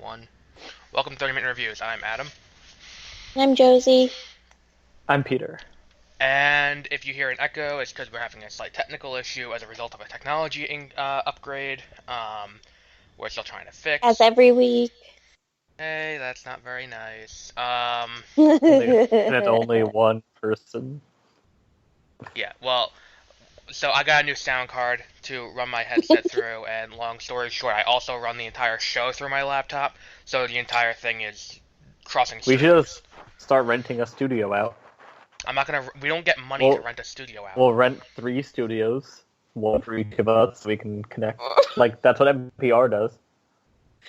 One. Welcome to 30-Minute Reviews. I'm Adam. I'm Josie. I'm Peter. And if you hear an echo, it's because we're having a slight technical issue as a result of a technology upgrade. We're still trying to As fix. every week. Hey, that's not very nice. And it's only one person. Yeah, well, so I got a new sound card to run my headset through, and long story short, I also run the entire show through my laptop, so the entire thing is crossing We streams. should just start renting a studio out. We don't get money to rent a studio out. We'll rent 3 studios, one for each of us, so we can connect. Like, that's what NPR does.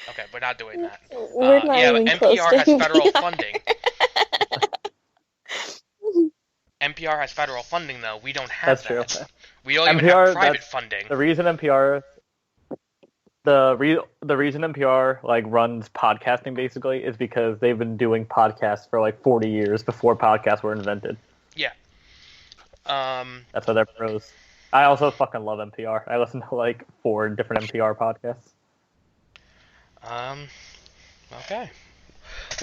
Okay, we're not doing that. We're not yeah, even but close NPR to has federal funding. NPR has federal funding, though. We don't have That's that. true. We don't even have private funding. The reason NPR runs podcasting basically is because they've been doing podcasts for like 40 years before podcasts were invented. Yeah. That's why they're pros. I also fucking love NPR. I listen to like 4 different NPR podcasts. Okay.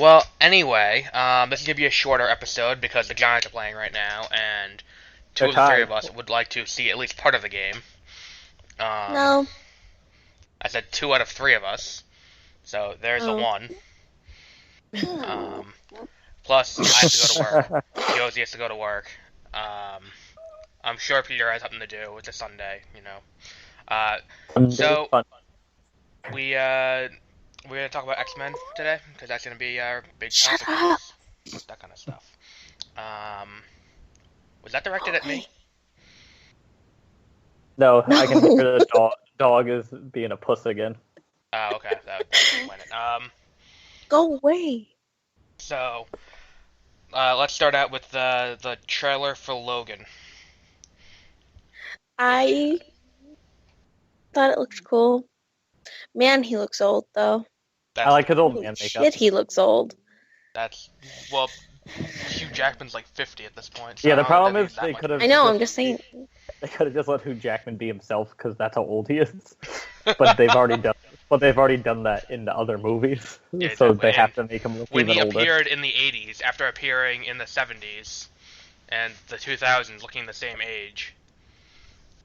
Well, anyway, this is gonna be a shorter episode because the Giants are playing right now, and two of the three of us would like to see at least part of the game. No. I said 2 out of 3 of us, so there's a 1. Plus, I have to go to work. Josie has to go to work. I'm sure Peter has something to do. It's a Sunday, you know. So we're gonna talk about X-Men today because that's gonna be our big topic. Shut up. That kind of stuff. Was that directed at me? No, I can hear the dog is being a puss again. Oh, okay. That explain it. Go away. So, let's start out with the trailer for Logan. I thought it looked cool. Man, he looks old, though. I like his old man makeup. Shit, he looks old. Well, Hugh Jackman's like 50 at this point. So yeah, the problem is they could have... I know, I'm just saying. They could have just let Hugh Jackman be himself because that's how old he is. But they've already done that in the other movies, yeah, so they have to make him look when even older. When he appeared in the 80s, after appearing in the 70s and the 2000s looking the same age,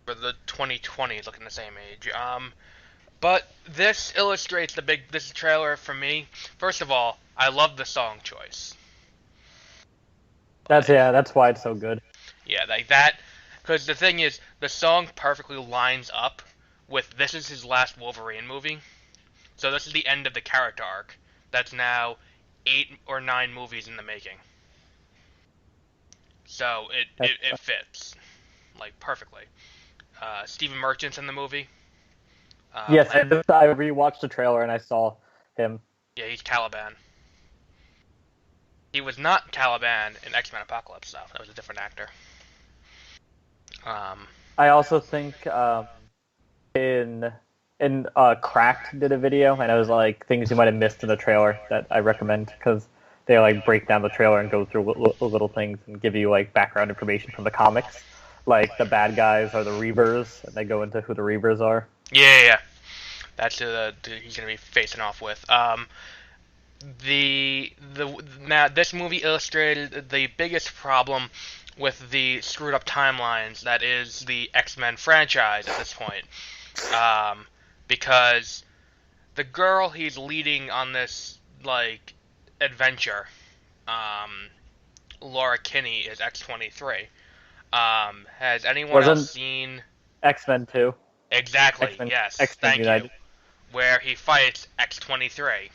or the 2020s looking the same age. But this illustrates this trailer for me. First of all, I love the song choice. That's why it's so good. Yeah, like that. Because the thing is, the song perfectly lines up with this is his last Wolverine movie. So this is the end of the character arc. That's now 8 or 9 movies in the making. So it fits, like, perfectly. Stephen Merchant's in the movie. Yes, I rewatched the trailer and I saw him. Yeah, he's Caliban. He was not Caliban in X-Men Apocalypse, though. That was a different actor. I also think in Cracked did a video, and it was like things you might have missed in the trailer that I recommend because they like break down the trailer and go through little things and give you like background information from the comics, like the bad guys are the Reavers, and they go into who the Reavers are. Yeah. That's who he's gonna be facing off with. Now this movie illustrated the biggest problem with the screwed up timelines that is the X-Men franchise at this point. Because the girl he's leading on this like adventure, Laura Kinney is X-23. Has anyone else seen X-Men 2? Exactly. X-Men, yes. X-Men Thank United. you. Where he fights X-23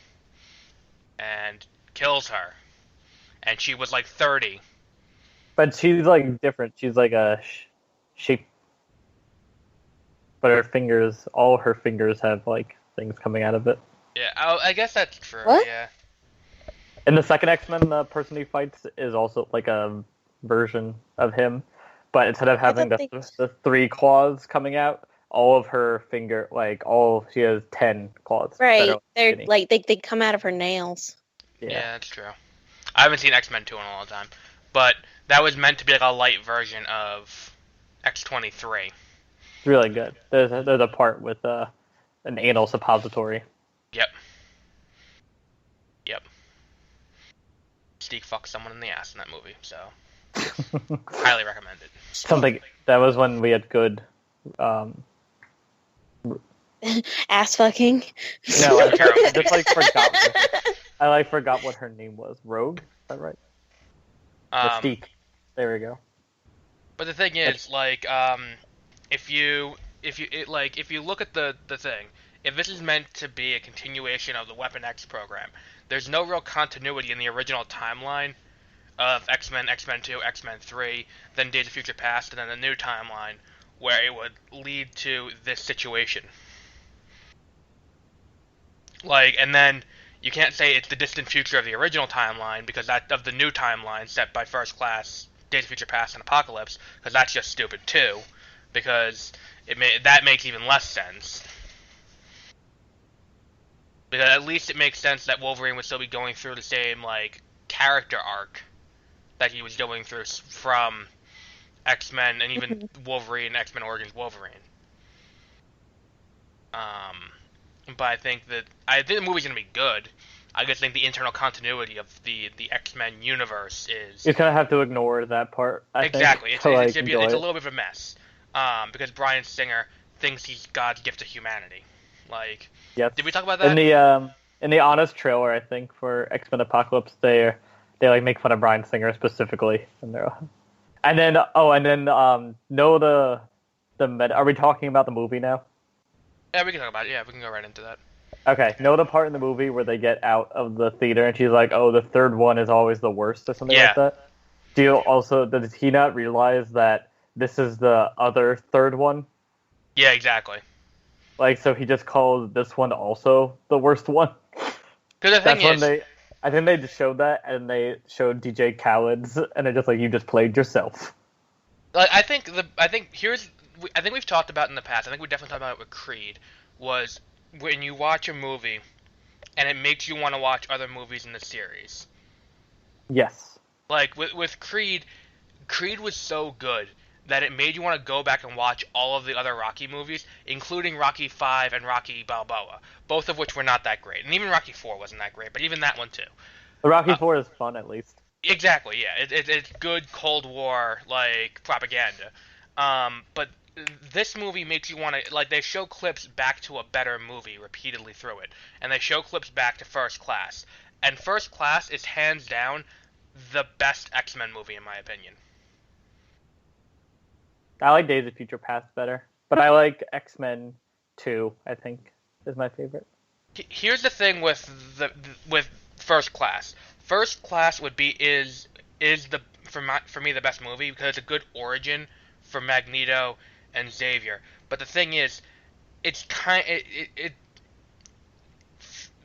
and kills her, and she was like 30. But she's like different. She's like a shape. But all her fingers have like things coming out of it. Yeah, I guess that's true. What? Yeah. In the second X-Men, the person he fights is also like a version of him, but instead of having the 3 claws coming out, all of her she has 10 claws. Right, they're like they come out of her nails. Yeah, that's true. I haven't seen X-Men 2 in a long time, but that was meant to be like a light version of X-23. It's really good. There's a part with an anal suppository. Yep. fuck someone in the ass in that movie, so highly recommend it. Something that was when we had good. Ass fucking. No, I Terrible. just forgot what her name was. Rogue, is that right? Mystique. There we go. But the thing is, like, if you look at the thing, if this is meant to be a continuation of the Weapon X program, there's no real continuity in the original timeline of X-Men, X-Men 2, X-Men 3, then Days of Future Past, and then a new timeline where it would lead to this situation. Like, and then you can't say it's the distant future of the original timeline because that of the new timeline set by First Class, Days of Future Past, and Apocalypse, because that's just stupid too, because that makes even less sense. Because at least it makes sense that Wolverine would still be going through the same like character arc that he was going through from X-Men and even Wolverine, X-Men Origins Wolverine. But I think the movie's gonna be good. I just think the internal continuity of the X-Men universe is... You kind of have to ignore that part, I exactly. think. It's a little bit of a mess. Because Bryan Singer thinks he's God's gift to humanity. Like, yes. Did we talk about that? In the Honest trailer, I think, for X-Men Apocalypse, they like make fun of Bryan Singer specifically. Are we talking about the movie now? Yeah, we can talk about it. Yeah, we can go right into that. Okay, know the part in the movie where they get out of the theater and she's like, oh, the third one is always the worst or something like that? Does he not realize that this is the other third one? Yeah, exactly. Like, so he just calls this one also the worst one? Because the thing is... I think they just showed that, and they showed DJ Khaled's, and they're just like, you just played yourself. Like, I think we've talked about in the past, I think we definitely talked about it with Creed, was when you watch a movie and it makes you want to watch other movies in the series. Yes. Like, with Creed was so good that it made you want to go back and watch all of the other Rocky movies, including Rocky V and Rocky Balboa, both of which were not that great. And even Rocky IV wasn't that great, but even that one too. The Rocky IV is fun, at least. Exactly, yeah. It's good Cold War, like, propaganda. But this movie makes you want to... Like, they show clips back to a better movie repeatedly through it. And they show clips back to First Class. And First Class is hands down the best X-Men movie, in my opinion. I like Days of Future Past better. But I like X-Men 2, I think, is my favorite. Here's the thing with First Class. First Class is for me the best movie because it's a good origin for Magneto and Xavier. But the thing is, it's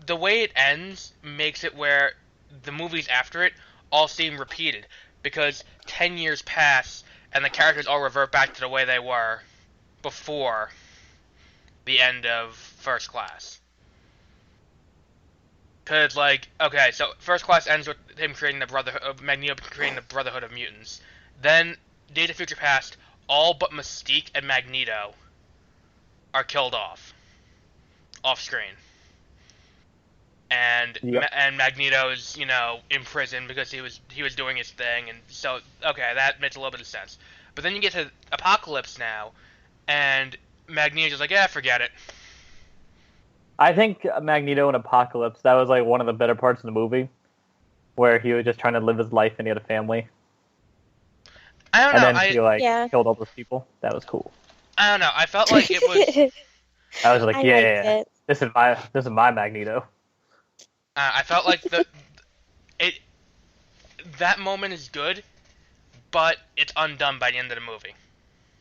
the way it ends makes it where the movies after it all seem repeated because 10 years pass and the characters all revert back to the way they were before the end of First Class. Because, like, okay, so First Class ends with him creating Magneto creating the Brotherhood of Mutants. Then, Days of Future Past, all but Mystique and Magneto are killed off screen. And and Magneto's, in prison because he was doing his thing, and so, okay, that makes a little bit of sense. But then you get to Apocalypse now, and Magneto's just like, yeah, forget it. I think Magneto and Apocalypse, that was like one of the better parts of the movie, where he was just trying to live his life and he had a family. I don't know. And then he killed all those people. That was cool. I don't know. I felt like it was... I was like, this is my Magneto. I felt like that moment is good, but it's undone by the end of the movie.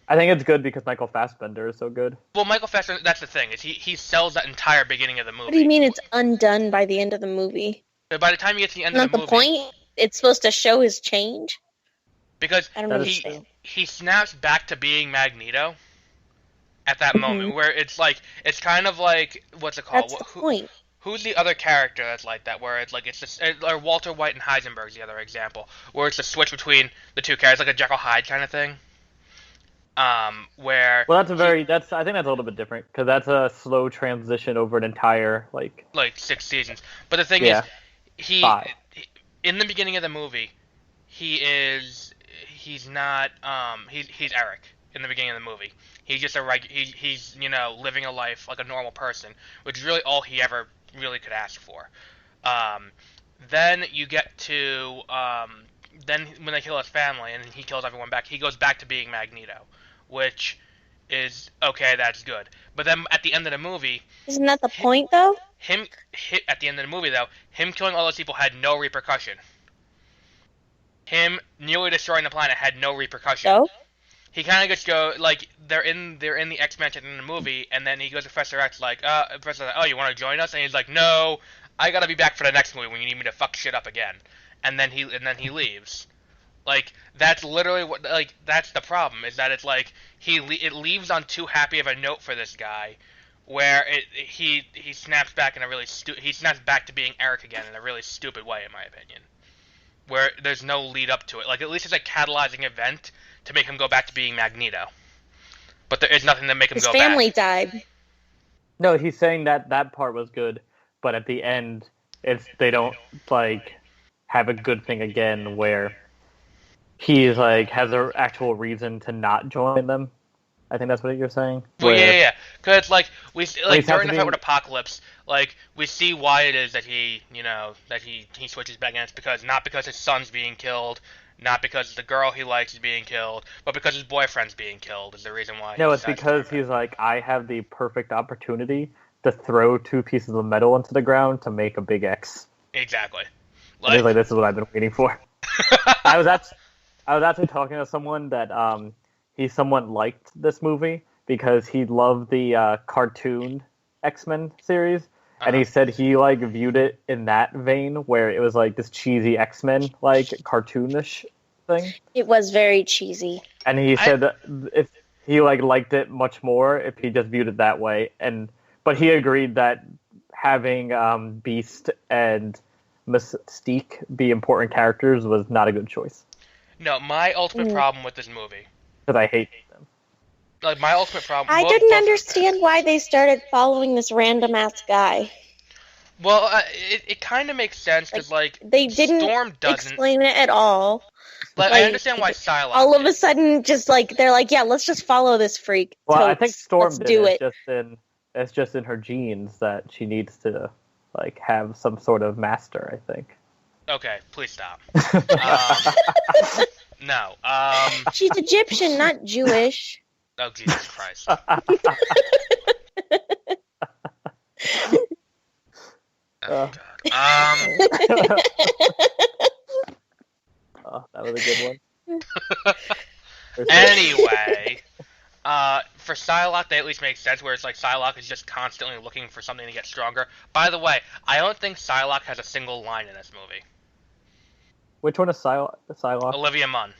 I think it's good because Michael Fassbender is so good. Well, Michael Fassbender, that's the thing, is he sells that entire beginning of the movie. What do you mean it's undone by the end of the movie? But by the time you get to the end Not of the movie... Not the point? It's supposed to show his change? Because I don't understand. He snaps back to being Magneto at that moment, where it's kind of like, what's it called? That's the point. Who's the other character that's like that, where it's like, or Walter White and Heisenberg's the other example, where it's the switch between the two characters, like a Jekyll Hyde kind of thing? Where... Well, I think that's a little bit different, because that's a slow transition over an entire, like 6 seasons. But the thing is, in the beginning of the movie, he's not he's Eric in the beginning of the movie. He's just he's living a life like a normal person, which is really all he ever really could ask for. Um, then you get to then when they kill his family and he kills everyone back, he goes back to being Magneto, which is okay. That's good. But then at the end of the movie, Isn't that the point, though? At the end of the movie though, him killing all those people had no repercussion. Him nearly destroying the planet had no repercussion. So? He kind of just go like they're in the X-Men in the movie, and then he goes to Professor X like, Professor, oh, you want to join us? And he's like, no, I gotta be back for the next movie when you need me to fuck shit up again. And then he leaves. Like that's literally what that's the problem is that it's like it leaves on too happy of a note for this guy, where he snaps back in a really he snaps back to being Eric again in a really stupid way in my opinion. Where there's no lead up to it. Like, at least it's a catalyzing event to make him go back to being Magneto. But there is nothing to make him go back. His family died. No, he's saying that part was good, but at the end, they don't, like, have a good thing again where he's, like, has an actual reason to not join them. I think that's what you're saying. Well, yeah. Because, like, during the fight with Apocalypse, like, we see why it is that he switches back, and it's not because his son's being killed, not because the girl he likes is being killed, but because his boyfriend's being killed is the reason why. No, it's because he's like, I have the perfect opportunity to throw 2 pieces of metal into the ground to make a big X. Exactly. And he's like, this is what I've been waiting for. I was actually talking to someone that he somewhat liked this movie because he loved the cartoon X-Men series, and he said he like viewed it in that vein where it was like this cheesy X-Men like cartoonish thing. It was very cheesy. And he said that if he like liked it much more if he just viewed it that way, but he agreed that having Beast and Mystique be important characters was not a good choice. No, my ultimate problem with this movie. Because I hate them. Like, my ultimate problem... I didn't understand why they started following this random-ass guy. Well, it kind of makes sense, because, like, they didn't Storm doesn't... explain it at all. Like, I understand why Psylocke all of a sudden, just, like, they're like, yeah, let's just follow this freak. Well, Totes. I think Storm let's did do it. it. It's just in her genes that she needs to, like, have some sort of master, I think. Okay, please stop. No. She's Egyptian, not Jewish. Oh, Jesus Christ. Oh, God. Oh, that was a good one. Anyway, for Psylocke, they at least make sense, where it's like Psylocke is just constantly looking for something to get stronger. By the way, I don't think Psylocke has a single line in this movie. Which one is Psylocke? Olivia Munn.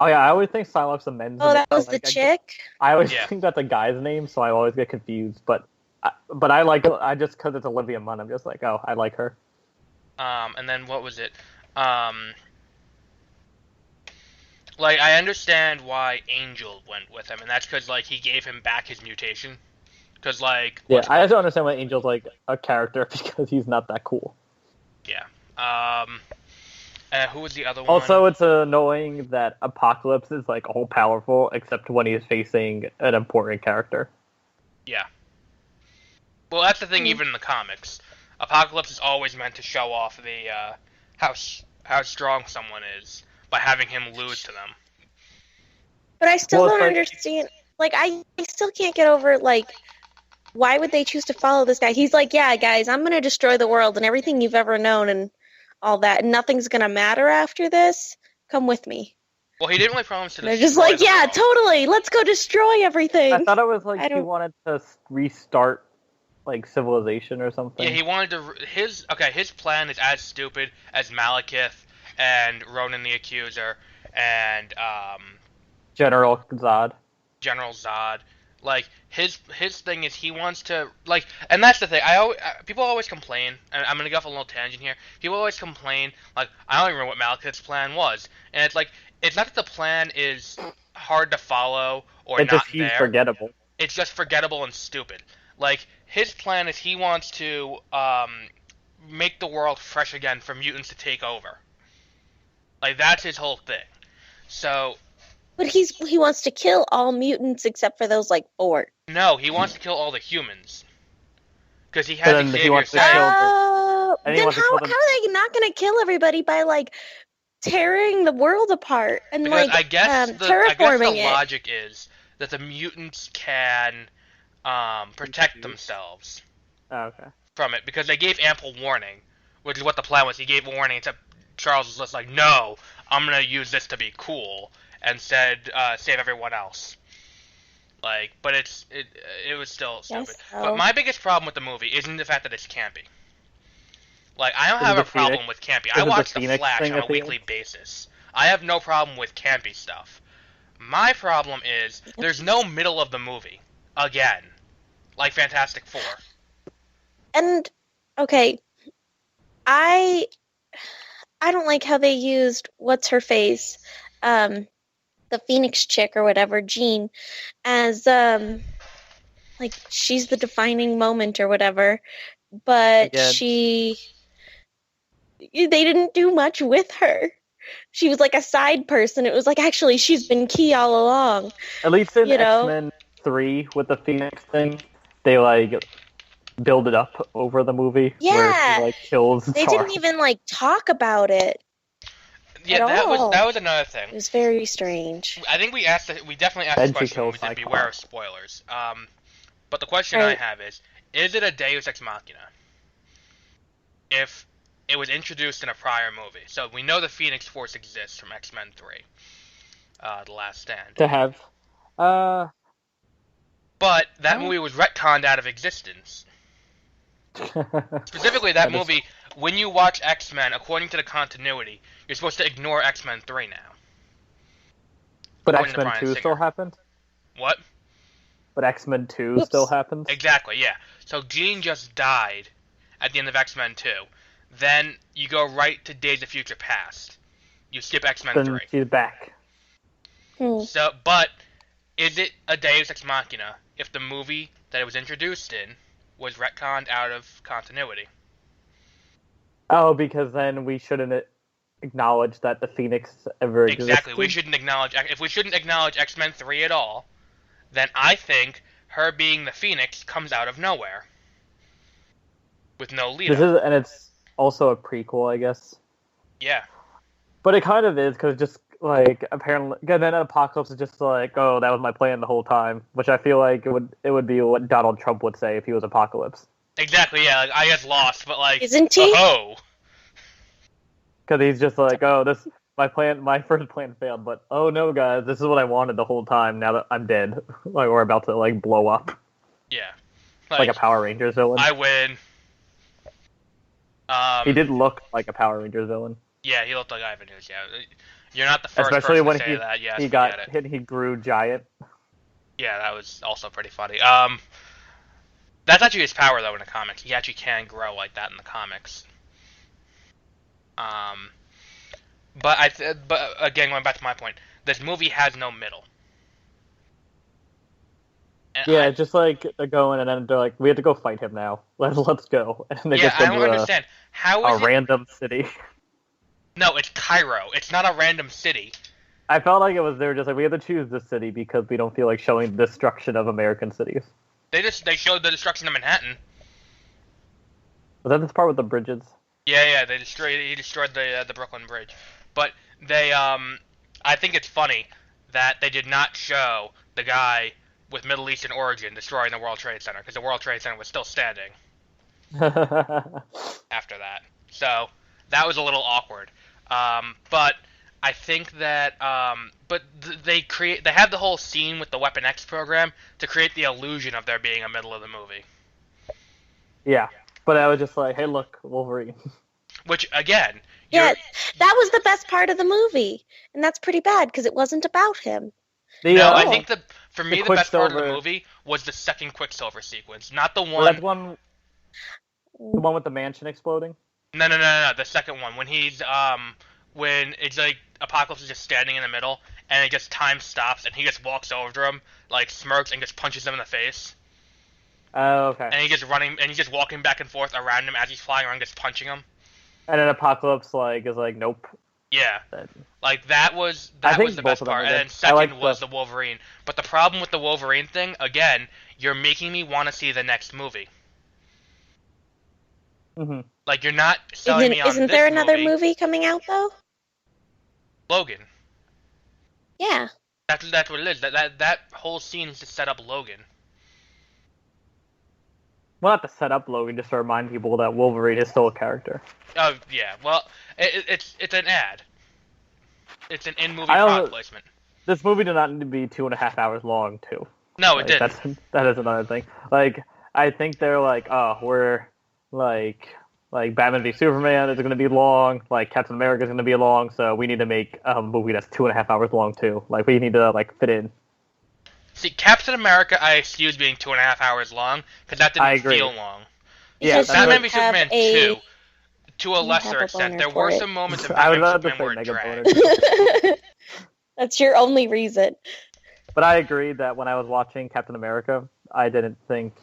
Oh yeah, I always think Psylocke's a men's name. Oh, that was the chick? I always think that's a guy's name, so I always get confused. But I like it. I just because it's Olivia Munn, I'm just like, oh, I like her. And then what was it? Like, I understand why Angel went with him, and that's because, like, he gave him back his mutation. Because, like... Yeah, I just don't understand why Angel's, like, a character, because he's not that cool. Yeah. Who was the other one? Also, it's annoying that Apocalypse is, like, all-powerful, except when he's facing an important character. Yeah. Well, that's the thing, even in the comics. Apocalypse is always meant to show off the, how strong someone is by having him lose to them. But I still don't understand. Like, I still can't get over, like, why would they choose to follow this guy? He's like, yeah, guys, I'm going to destroy the world and everything you've ever known and all that, and nothing's going to matter after this. Come with me. Well, he didn't really promise to destroy they're just like, yeah, totally, let's go destroy everything. I thought it was like he wanted to restart, like, civilization or something. Yeah, he wanted to... His plan is as stupid as Malekith and Ronan the Accuser and General Zod. Like, his thing is he wants to, like, and that's the thing. People always complain, and I'm gonna go off a little tangent here. People always complain, like, I don't even remember what Malekith's plan was, and it's like, it's not that the plan is hard to follow or it's not just he's there. forgettable. It's just forgettable and stupid. Like, his plan is he wants to make the world fresh again for mutants to take over. Like, that's his whole thing. So... But he wants to kill all mutants except for those, like, 4. No, he wants to kill all the humans. Because he But has then he Xavier wants to say... kill Then how are they not going to kill everybody by, like, tearing the world apart and, Because like, I guess the terraforming it? logic is that the mutants can protect themselves from it, because they gave ample warning, which is what the plan was. He gave warning, except Charles was just like, no, I'm going to use this to be cool, and said, save everyone else. Like, but it was still stupid. Yes, so. But my biggest problem with the movie isn't the fact that it's campy. Like, I don't have a problem with campy. I watch The Flash on a weekly basis. I have no problem with campy stuff. My problem is there's no middle of the movie. Again. Like Fantastic Four. And, okay, I don't like how they used what's-her-face, the Phoenix chick or whatever, Jean, as, like, she's the defining moment or whatever, but they didn't do much with her. She was like a side person. It was like, actually, she's been key all along. At least in X-Men 3 with the Phoenix thing, they, like, build it up over the movie. Yeah. Where she, like, kills They Charles. didn't even, like, talk about it. Yeah, that was another thing. It was very strange. I think we definitely asked this question when we did Beware of Spoilers. But the question I have is it a Deus Ex Machina? If it was introduced in a prior movie. So we know the Phoenix Force exists from X-Men 3. The Last Stand. To have. But that movie was retconned out of existence. Specifically, that movie, when you watch X-Men, according to the continuity, you're supposed to ignore X-Men 3 now. But X-Men 2 still happened? What? But X-Men 2 still happens? Exactly, yeah. So Jean just died at the end of X-Men 2. Then you go right to Days of Future Past. You skip X-Men 3. Then she's back. So, but is it a Deus Ex Machina if the movie that it was introduced in was retconned out of continuity? Oh, because then we shouldn't acknowledge that the Phoenix ever existed? Exactly. If we shouldn't acknowledge X-Men 3 at all, then I think her being the Phoenix comes out of nowhere. With no lead. And it's also a prequel, I guess. Yeah. But it kind of is, because just, like, apparently... And then Apocalypse is just like, oh, that was my plan the whole time. Which I feel like it would be what Donald Trump would say if he was Apocalypse. Exactly, yeah. Like, I get lost, but, like... Isn't he? Oh! Because he's just like, oh, my first plan failed, but oh no, guys, this is what I wanted the whole time. Now that I'm dead, like we're about to like blow up. Yeah, like a Power Rangers villain. I win. He did look like a Power Rangers villain. Yeah, he looked like Ivan Ooze. Yeah, you're not the first Especially person when to say that. Yes, he got hit, he grew giant. Yeah, that was also pretty funny. That's actually his power though in the comics. He actually can grow like that in the comics. But again, going back to my point, this movie has no middle. And just like they're going, and then they're like, "We have to go fight him now. Let's go." And they just I don't understand how is a random city. No, it's Cairo. It's not a random city. I felt like they were just like, we have to choose this city because we don't feel like showing the destruction of American cities. They showed the destruction of Manhattan. Was that this part with the bridges? Yeah, he destroyed the Brooklyn Bridge. But they, I think it's funny that they did not show the guy with Middle Eastern origin destroying the World Trade Center, because the World Trade Center was still standing after that. So, that was a little awkward. But I think that, they have the whole scene with the Weapon X program to create the illusion of there being a middle of the movie. Yeah. But I was just like, hey, look, Wolverine. Which, again... Yeah, that was the best part of the movie. And that's pretty bad, because it wasn't about him. I think for me, the best part of the movie was the second Quicksilver sequence. Not the one... The one with the mansion exploding? No, the second one. When he's, when it's like, Apocalypse is just standing in the middle, and it just time stops, and he just walks over to him, like, smirks, and just punches him in the face. Oh, okay. And he's just walking back and forth around him as he's flying around, just punching him. And then Apocalypse is like, nope. Yeah. That, Like that was think the both best of them part, are and good. then second like was the Wolverine. But the problem with the Wolverine thing, again, you're making me want to see the next movie. Mm-hmm. Like you're not selling me on Isn't this there another movie. movie coming out though? Logan. Yeah. That's what it is. That whole scene is to set up Logan. Well, not to set up Logan, just to remind people that Wolverine is still a character. Oh yeah. Well, it's an ad. It's an in-movie product placement. This movie did not need to be 2.5 hours long, too. No, it didn't. That is another thing. Like, I think they're like, oh, we're like Batman v Superman is going to be long, like Captain America is going to be long, so we need to make a movie that's 2.5 hours long too. Like, we need to like fit in. See, Captain America, I excuse being 2.5 hours long because that didn't feel long. Yeah, Batman v Superman 2, to a lesser extent, there were some moments of Batman v Superman where it dragged. That's your only reason. But I agree that when I was watching Captain America, I didn't think.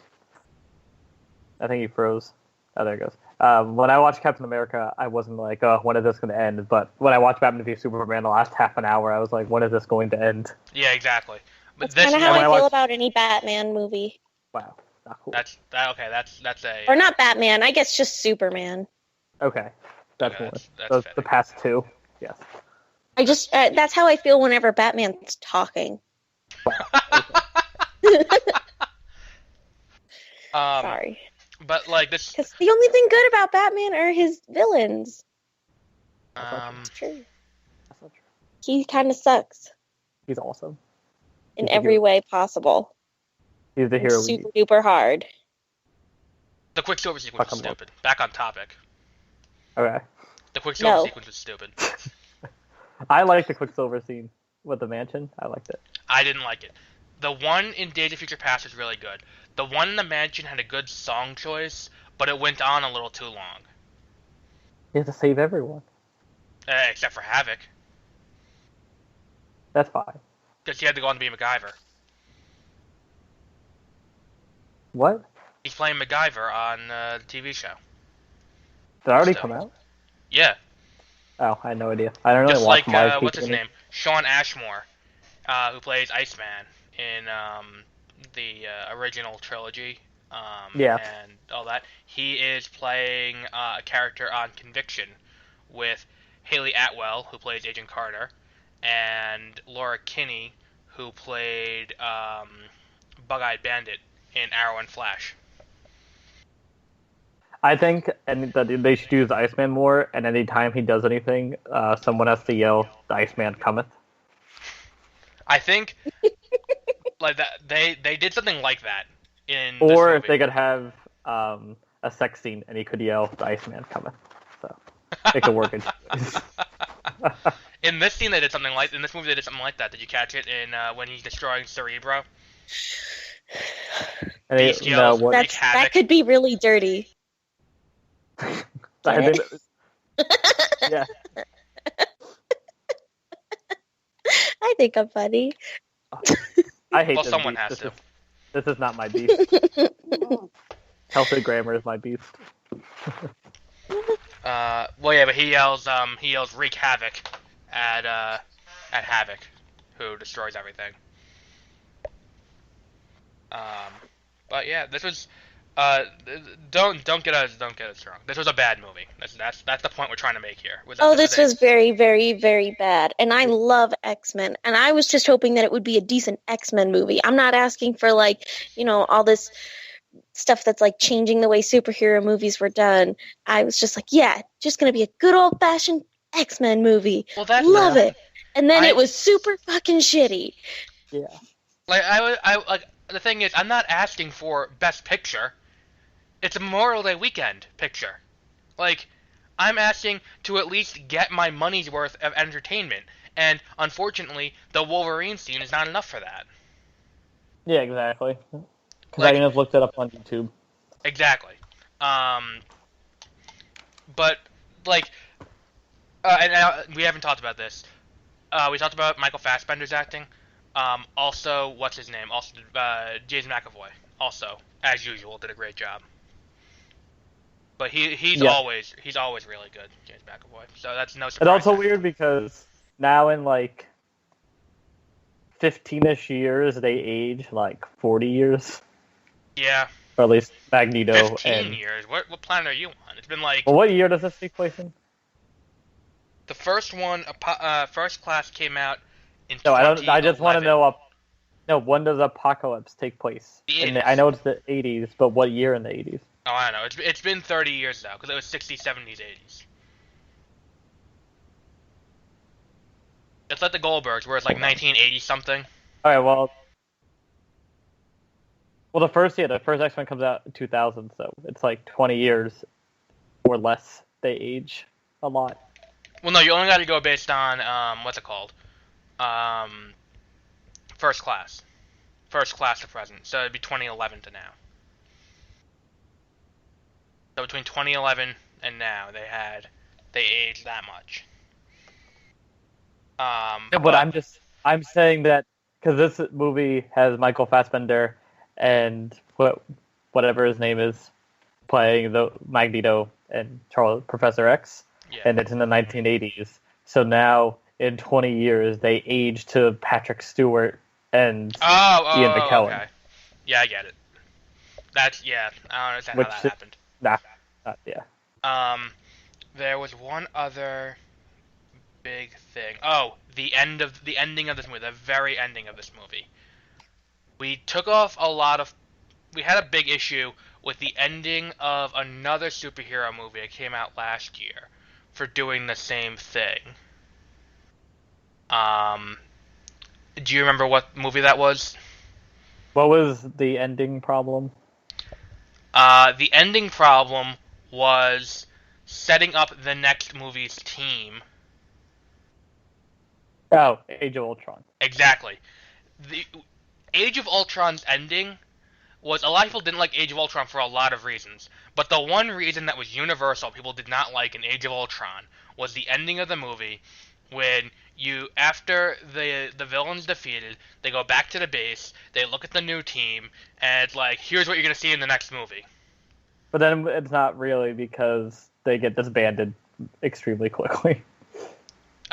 I think he froze. Oh, there it goes. When I watched Captain America, I wasn't like, oh, when is this going to end? But when I watched Batman v Superman the last half an hour, I was like, when is this going to end? Yeah, exactly. But that's kind of how I feel about any Batman movie. Wow, not cool. That's a... Or not Batman, I guess just Superman. Okay, that's okay, more. The past two, yes. I just, that's how I feel whenever Batman's talking. Sorry. But like this, because the only thing good about Batman are his villains. That's true. That's not true. He kind of sucks. He's awesome. In every way possible. He's the hero. Super duper hard. The Quicksilver sequence was stupid. Back on topic. Okay. The Quicksilver sequence was stupid. I liked the Quicksilver scene with the mansion. I liked it. I didn't like it. The one in Days of Future Past was really good. The one in the mansion had a good song choice, but it went on a little too long. He has to save everyone. Except for Havoc. That's fine. Because he had to go on to be MacGyver. What? He's playing MacGyver on the TV show. Did it already come out? Yeah. Oh, I had no idea. I don't really just watch like, what's his name? Sean Ashmore, who plays Iceman in the original trilogy. Yeah. And all that. He is playing a character on Conviction with Haley Atwell, who plays Agent Carter, and Laura Kinney, who played Bug-Eyed Bandit in Arrow and Flash. I think that they should use the Iceman more, and anytime he does anything, someone has to yell, "The Iceman cometh." I think like that they did something like that in or this movie. If they could have a sex scene and he could yell, "The Iceman cometh," so it could work. In this scene, they did something like in this movie. They did something like that. Did you catch it in when he's destroying Cerebro? And that could be really dirty. Yeah. I think I'm funny. I hate well, this someone beast. has to. This is not my beast. Kelsey Grammer is my beast. Well, yeah, but he yells "Wreak Havoc" at Havoc, who destroys everything. But yeah, this was don't get us wrong. This was a bad movie. That's the point we're trying to make here. This was very, very, very bad. And I love X-Men. And I was just hoping that it would be a decent X-Men movie. I'm not asking for all this stuff that's like changing the way superhero movies were done. I was just like, yeah, just gonna be a good old fashioned X-Men movie. Well, that's love it. And then it was super fucking shitty. Yeah. Like the thing is, I'm not asking for Best Picture. It's a Memorial Day weekend picture. Like, I'm asking to at least get my money's worth of entertainment. And unfortunately, the Wolverine scene is not enough for that. Yeah, exactly. Because I just looked it up on YouTube. Exactly. But and we haven't talked about this. We talked about Michael Fassbender's acting. Also, what's his name? Also, Jason McAvoy. Also, as usual, did a great job. But he's Yeah. always really good, James McAvoy. So that's no surprise. It's also weird because now in like 15-ish years, they age like 40 years. Yeah. Or at least Magneto 15 years? What planet are you on? It's been like... Well, what year does this take place in? The first one, First Class came out in No, 2011. I just want to know... No, when does Apocalypse take place? The 80s. I know it's the 80s, but what year in the 80s? Oh, I don't know. It's been 30 years now, because it was 60s, 70s, 80s. It's like the Goldbergs, where it's like 1980 something. All right, well, the first X-Men comes out in 2000, so it's like 20 years or less. They age a lot. Well, no, you only got to go based on what's it called? First Class to present. So it'd be 2011 to now. So between 2011 and now, they aged that much. But I'm saying that because this movie has Michael Fassbender and whatever his name is playing the Magneto and Professor X, and it's in the 1980s. So now in 20 years they age to Patrick Stewart and Ian McKellen. Okay. Yeah, I get it. I don't understand how that happened. Yeah. There was one other big thing. Oh, the ending of this movie, the very ending of this movie. We took off we had a big issue with the ending of another superhero movie that came out last year for doing the same thing. Do you remember what movie that was? What was the ending problem? The ending problem was setting up the next movie's team. Oh, Age of Ultron. Exactly. The Age of Ultron's ending was, a lot of people didn't like Age of Ultron for a lot of reasons, but the one reason that was universal people did not like in Age of Ultron was the ending of the movie when after the villain's defeated, they go back to the base, they look at the new team, and it's like, here's what you're going to see in the next movie. But then it's not really because they get disbanded extremely quickly.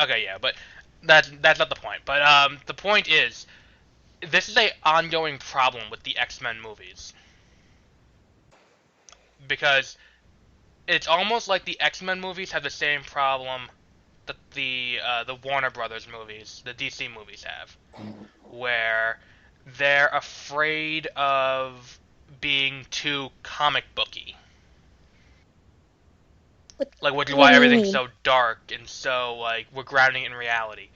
Okay, yeah, but that's not the point. But the point is, this is an ongoing problem with the X-Men movies. Because it's almost like the X-Men movies have the same problem that the Warner Brothers movies, the DC movies have. Where they're afraid of being too comic booky. Which is why everything's so dark and so, like, we're grounding it in reality.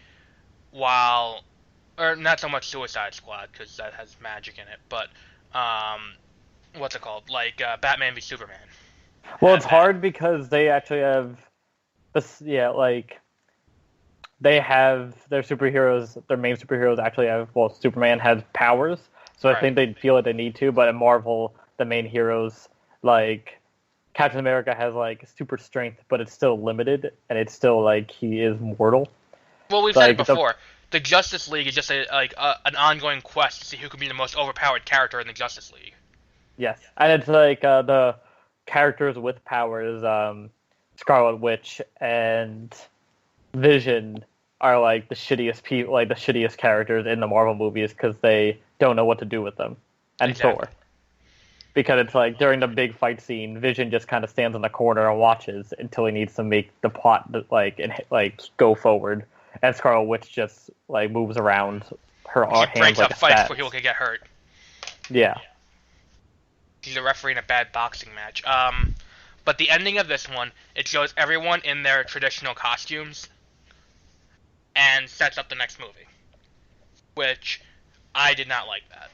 Or not so much Suicide Squad, because that has magic in it, but, what's it called? Like, Batman v Superman. Well, it's hard because they actually have, they have their superheroes, their main superheroes actually have, Superman has powers, so I think they feel like they need to, but in Marvel, the main heroes, like, Captain America has, like, super strength, but it's still limited, and it's still, like, he is mortal. Well, we've said it before. The Justice League is just an ongoing quest to see who can be the most overpowered character in the Justice League. Yes, and it's like the characters with powers, Scarlet Witch and Vision are like the shittiest the shittiest characters in the Marvel movies because they don't know what to do with them. And Thor, because it's like during the big fight scene, Vision just kind of stands in the corner and watches until he needs to make the plot go forward. And Scarlet Witch just, like, moves around her hands like a She breaks up fights before people can get hurt. Yeah. She's a referee in a bad boxing match. But the ending of this one, it shows everyone in their traditional costumes and sets up the next movie. Which, I did not like that.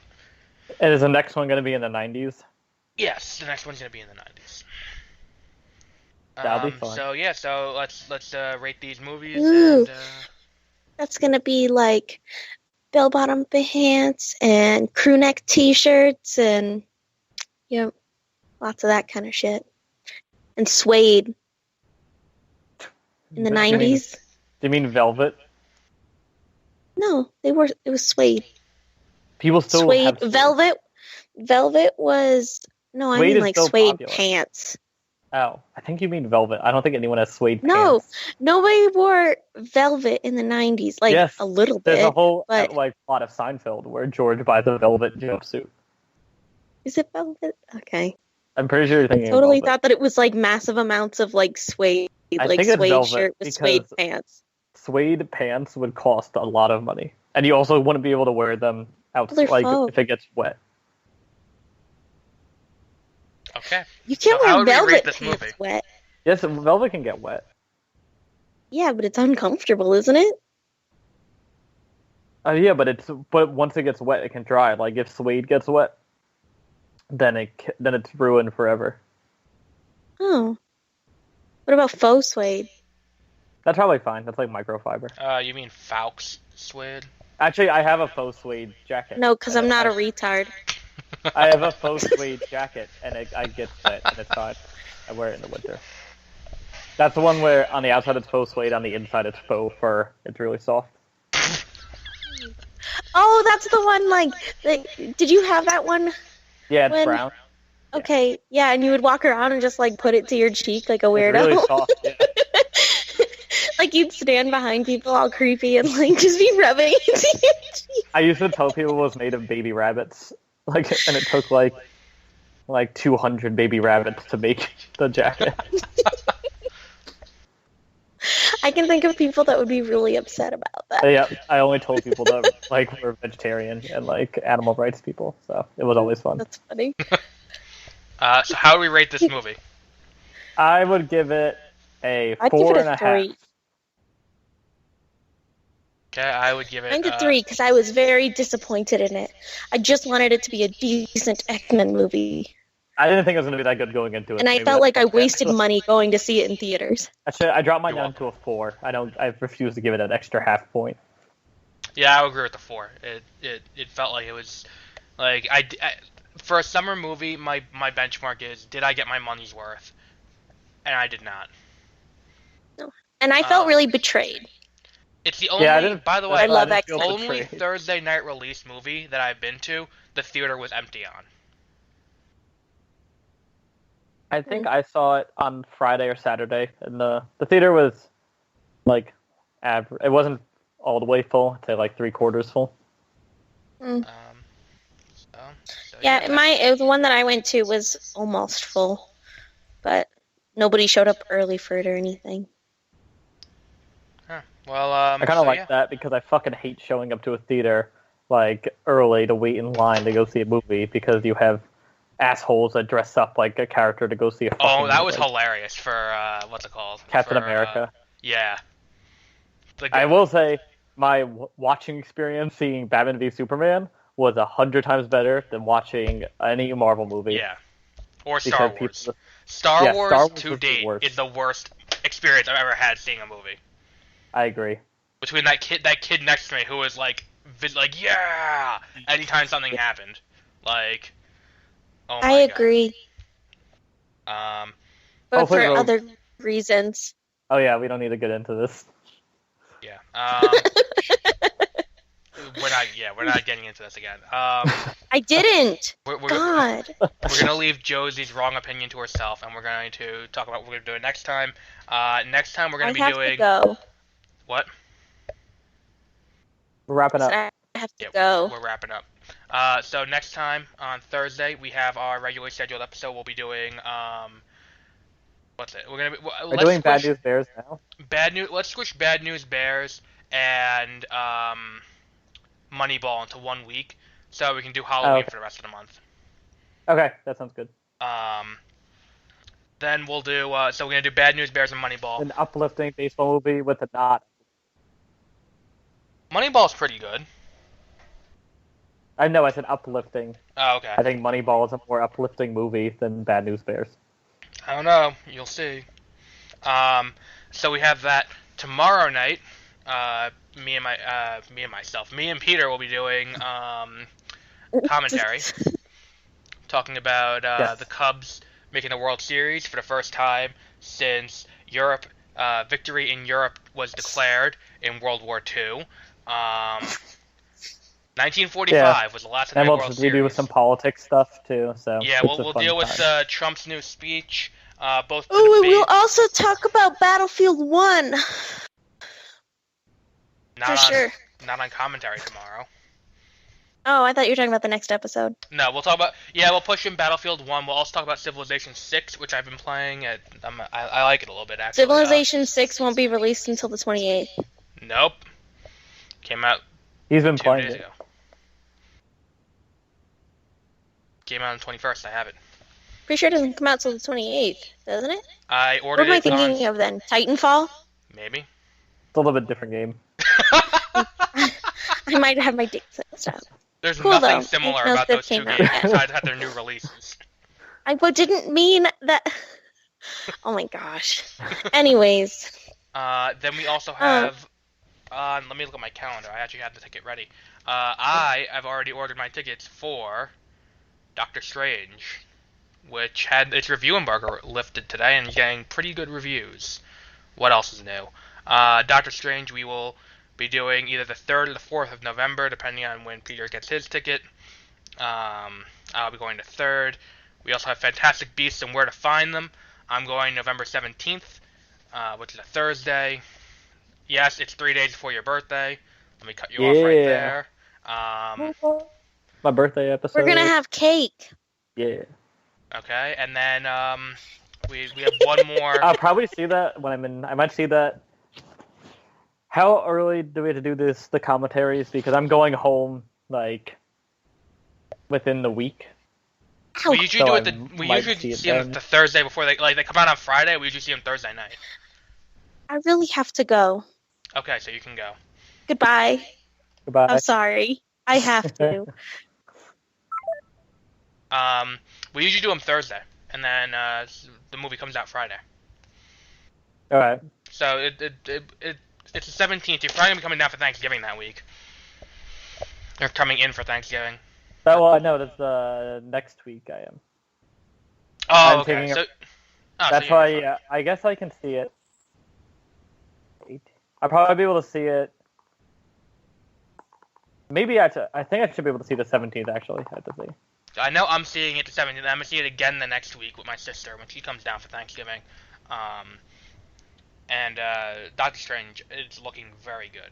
And is the next one going to be in the 90s? Yes, the next one's going to be in the 90s. That'll be fun. So let's rate these movies. Ooh, and, that's gonna be like bell-bottom pants and crew neck T-shirts and lots of that kind of shit. And suede in the 90s. Do you mean velvet? No, it was suede. People still suede. have suede. Velvet was suede like suede popular. pants. Oh, I think you mean velvet. I don't think anyone has suede No, pants. nobody wore velvet in the 90s. Like, Yes, a little there's a bit, whole but like plot of Seinfeld where George buys a velvet jumpsuit. is it velvet? Okay. I'm pretty sure you're thinking of Totally velvet. thought that it was like massive amounts of like suede, I like think it's suede velvet shirt with because suede pants. suede pants would cost a lot of money, and you also wouldn't be able to wear them out They're like faux. if it gets wet. Okay. You can't So how wear would we rate velvet this pants movie? wet. Yes, velvet can get wet. Yeah, but it's uncomfortable, isn't it? Yeah, but once it gets wet, it can dry. Like if suede gets wet, then it's ruined forever. Oh. What about faux suede? That's probably fine. That's like microfiber. You mean Faux suede? Actually, I have a faux suede jacket. No, because and I'm not a retard. I have a faux suede jacket, and I get wet, and it's fine. I wear it in the winter. That's the one where on the outside it's faux suede, on the inside it's faux fur. It's really soft. Oh, that's the one, like, did you have that one? Yeah, it's When- brown. Okay, yeah, and you would walk around and just, like, put it to your cheek like a It's weirdo. really soft. Yeah. Like, you'd stand behind people all creepy and, like, just be rubbing it to your cheek. I used to tell people it was made of baby rabbits, like, and it took like 200 baby rabbits to make the jacket. I can think of people that would be really upset about that. Yeah, I only told people that like were vegetarian and like animal rights people, so it was always fun. That's funny. So how do we rate this movie? I would give it a I'd give four it and a a half. 3. Okay, I would give it. Mine's a 3 because I was very disappointed in it. I just wanted it to be a decent X-Men movie. I didn't think it was going to be that good going into it. And I Maybe felt like I that's- wasted money going to see it in theaters. Actually, I dropped mine You're down to a 4. I refuse to give it an extra half point. Yeah, I would agree with the 4. It felt like it was like I for a summer movie. My benchmark is, did I get my money's worth? And I did not. And I felt really betrayed. It's the only. Yeah, I didn't. By the way, I love didn't feel X-Men. only betrayed. Thursday night release movie that I've been to, the theater was empty on. I think I saw it on Friday or Saturday, and the theater was like average. It wasn't all the way full. I'd say like 3/4 full. So Yeah, the one that I went to was almost full, but nobody showed up early for it or anything. Huh. Well, I kind of like that because I fucking hate showing up to a theater like early to wait in line to go see a movie because you have assholes that dress up like a character to go see a fucking Oh, that was like, hilarious for what's it called? Captain For, America. Yeah. I will say my watching experience seeing Batman v Superman was 100 times better than watching any Marvel movie. Yeah. Or Star because Wars. Star Wars Wars to was the date worst. is the worst experience I've ever had seeing a movie. I agree. Between that kid next to me who was like yeah, anytime something happened, like. Oh my I God. agree, Um. but Hopefully for Rogue- other reasons. Oh yeah, we don't need to get into this. Yeah. We're not getting into this again. I didn't. We're God. gonna leave Josie's wrong opinion to herself, and we're going to talk about what we're gonna do next time. Next time we're gonna I be have doing to go. what? We're wrapping up. I have to Yeah, go. we're wrapping up. So next time on Thursday we have our regularly scheduled episode. We'll be doing what's it? We're gonna be. We're doing Bad News Bears now. Bad news. Let's squish Bad News Bears and Moneyball into 1 week, so we can do Halloween okay. for the rest of the month. Okay, that sounds good. Then we'll do. So we're gonna do Bad News Bears and Moneyball. An uplifting baseball movie with a nod. Moneyball's pretty good. I know I said uplifting. Oh, okay. I think Moneyball is a more uplifting movie than Bad News Bears. I don't know. You'll see. So we have that tomorrow night. Me and Peter will be doing commentary, talking about Yes. the Cubs making the World Series for the first time since Europe. Victory in Europe was declared in World War II. 1945 was the last time And they we'll World do Series. some politics stuff too. So Yeah, it's a we'll fun deal with time. Trump's new speech. both for Oh, the and we'll base. also talk about Battlefield 1. For sure. Not on commentary tomorrow. Oh, I thought you were talking about the next episode. No, we'll talk about. Yeah, we'll push in Battlefield 1. We'll also talk about Civilization 6, which I've been playing. I like it a little bit, actually. Civilization 6 won't be released until the 28th. Nope. Came out He's been 2 playing days it. ago. Came out on the 21st. I have it. Pretty sure it doesn't come out till the 28th, doesn't it? I What ordered am I it thinking of then? Titanfall? Maybe. It's a little bit different game. I might have my dates mixed up. There's Cool, nothing though. similar No about Civ those two came out games yet. besides have their new releases. I didn't mean that. Oh my gosh. Anyways. Then we also have. Let me look at my calendar. I actually had the ticket ready. I have already ordered my tickets for Doctor Strange, which had its review embargo lifted today and is getting pretty good reviews. What else is new? Doctor Strange, we will be doing either the 3rd or the 4th of November, depending on when Peter gets his ticket. I'll be going to 3rd. We also have Fantastic Beasts and Where to Find Them. I'm going November 17th, which is a Thursday. Yes, it's 3 days before your birthday. Let me cut you off right there. My birthday episode. We're gonna have cake. Yeah. Okay, and then we have one more. I'll probably see that when I'm in. I might see that. How early do we have to do the commentaries? Because I'm going home like within the week. We usually So we usually see them the Thursday before they come out on Friday. We usually see them Thursday night. I really have to go. Okay, so you can go. Goodbye. Goodbye. I'm sorry. I have to. We usually do them Thursday, and then the movie comes out Friday. All right. So it's the 17th. You're probably gonna be coming down for Thanksgiving that week. You're coming in for Thanksgiving. Oh, well, no, that's next week. I am. Oh, I'm okay. That's so why. I guess I can see it. I'll probably be able to see it. Maybe I think I should be able to see the 17th. Actually, I have to see. I know I'm seeing it the 17th. I'm gonna see it again the next week with my sister when she comes down for Thanksgiving. And Doctor Strange is looking very good.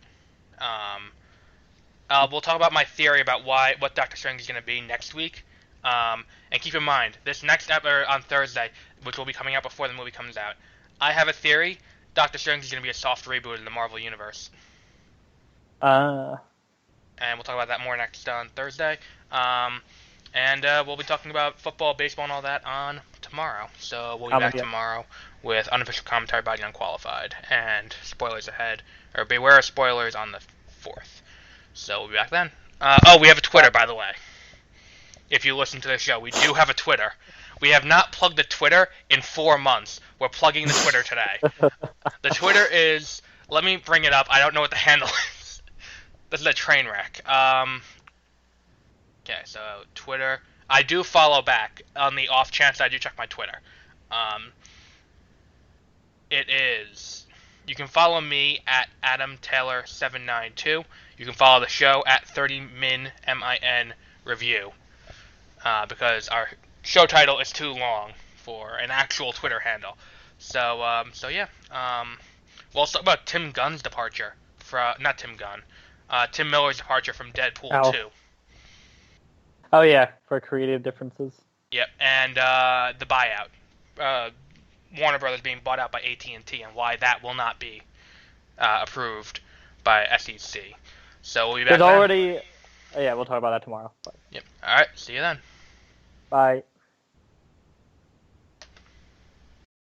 We'll talk about my theory about what Doctor Strange is going to be next week. And keep in mind, this next episode on Thursday, which will be coming out before the movie comes out, I have a theory. Doctor Strange is going to be a soft reboot in the Marvel Universe. And we'll talk about that more next on Thursday. And we'll be talking about football, baseball, and all that on tomorrow. So we'll be back tomorrow with unofficial commentary by the Unqualified and spoilers ahead, or beware of spoilers on the 4th. So we'll be back then. We have a Twitter, by the way. If you listen to the show, we do have a Twitter. We have not plugged the Twitter in 4 months. We're plugging the Twitter today. The Twitter is... Let me bring it up. I don't know what the handle is. This is a train wreck. Okay, so Twitter. I do follow back on the off chance I do check my Twitter. It is... You can follow me at AdamTaylor792. You can follow the show at 30min, M-I-N, review. Because our show title is too long for an actual Twitter handle. So yeah. We'll also talk about Tim Gunn's departure. Not Tim Gunn. Tim Miller's departure from Deadpool 2. Oh yeah, for creative differences. Yep, and the buyout. Warner Brothers being bought out by AT&T and why that will not be approved by SEC. So we'll be back then. Yeah, we'll talk about that tomorrow. Yep. All right. See you then. Bye.